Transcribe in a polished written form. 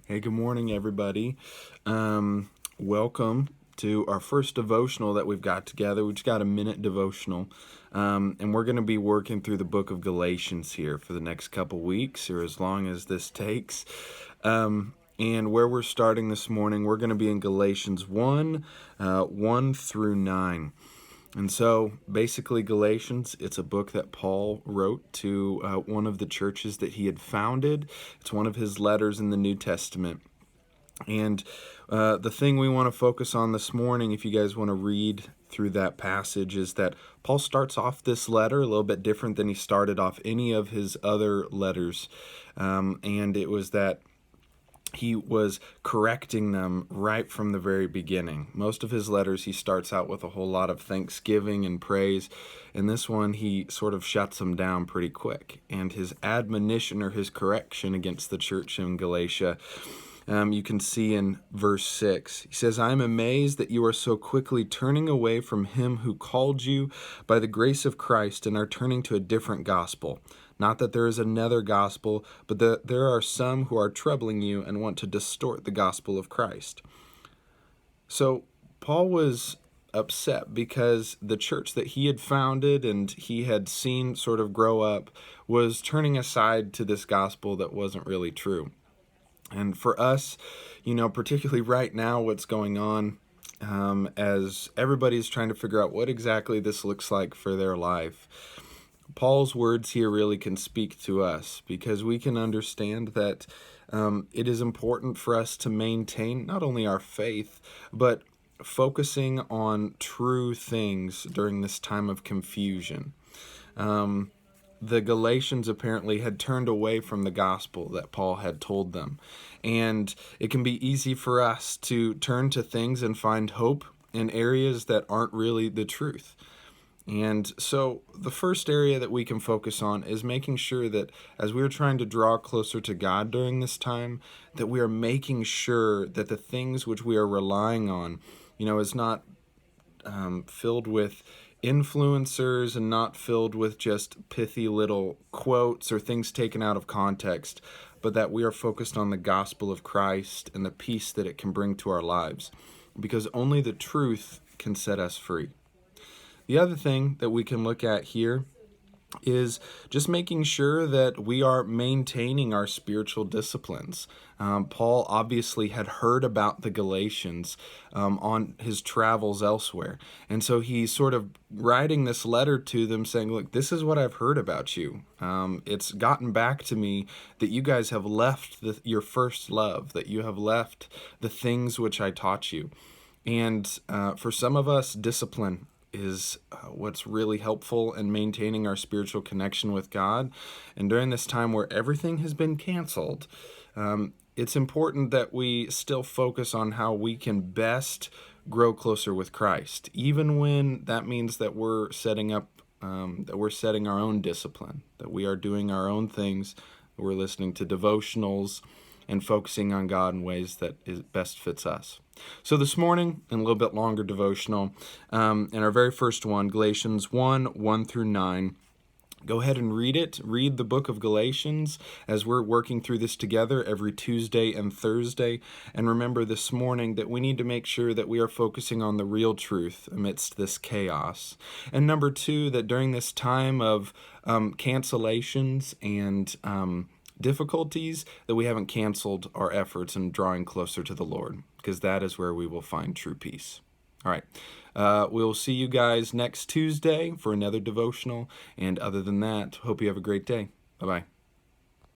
Hey, good morning, everybody. Welcome to our first devotional that we've got together. We just got a minute devotional, and we're going to be working through the book of Galatians here for the next couple weeks, or as long as this takes. And where we're starting this morning, we're going to be in Galatians 1, 1 through 9. And so basically Galatians, it's a book that Paul wrote to one of the churches that he had founded. It's one of his letters in the New Testament. And the thing we want to focus on this morning, if you guys want to read through that passage, is that Paul starts off this letter a little bit different than he started off any of his other letters. And it was that he was correcting them right from the very beginning. Most of his letters, he starts out with a whole lot of thanksgiving and praise. And this one, he sort of shuts them down pretty quick. And his admonition or his correction against the church in Galatia, you can see in verse 6. He says, "I am amazed that you are so quickly turning away from him who called you by the grace of Christ and are turning to a different gospel. Not that there is another gospel, but that there are some who are troubling you and want to distort the gospel of Christ." So Paul was upset because the church that he had founded and he had seen sort of grow up was turning aside to this gospel that wasn't really true. And for us, particularly right now, what's going on as everybody's trying to figure out what exactly this looks like for their life, Paul's words here really can speak to us because we can understand that it is important for us to maintain not only our faith, but focusing on true things during this time of confusion. The Galatians apparently had turned away from the gospel that Paul had told them. And it can be easy for us to turn to things and find hope in areas that aren't really the truth. And so the first area that we can focus on is making sure that as we're trying to draw closer to God during this time, that we are making sure that the things which we are relying on, is not filled with influencers and not filled with just pithy little quotes or things taken out of context, but that we are focused on the gospel of Christ and the peace that it can bring to our lives, because only the truth can set us free. The other thing that we can look at here is just making sure that we are maintaining our spiritual disciplines. Paul obviously had heard about the Galatians on his travels elsewhere. And so he's sort of writing this letter to them saying, look, this is what I've heard about you. It's gotten back to me that you guys have left your first love, that you have left the things which I taught you. And for some of us, discipline is what's really helpful in maintaining our spiritual connection with God. And during this time where everything has been canceled, it's important that we still focus on how we can best grow closer with Christ, even when that means that we're setting our own discipline, that we are doing our own things, that we're listening to devotionals and focusing on God in ways that best fits us. So this morning, in a little bit longer devotional, in our very first one, Galatians 1, 1 through 9, go ahead and read it. Read the book of Galatians as we're working through this together every Tuesday and Thursday. And remember this morning that we need to make sure that we are focusing on the real truth amidst this chaos. And number two, that during this time of cancellations and difficulties, that we haven't canceled our efforts in drawing closer to the Lord, because that is where we will find true peace. All right. We'll see you guys next Tuesday for another devotional. And other than that, hope you have a great day. Bye-bye.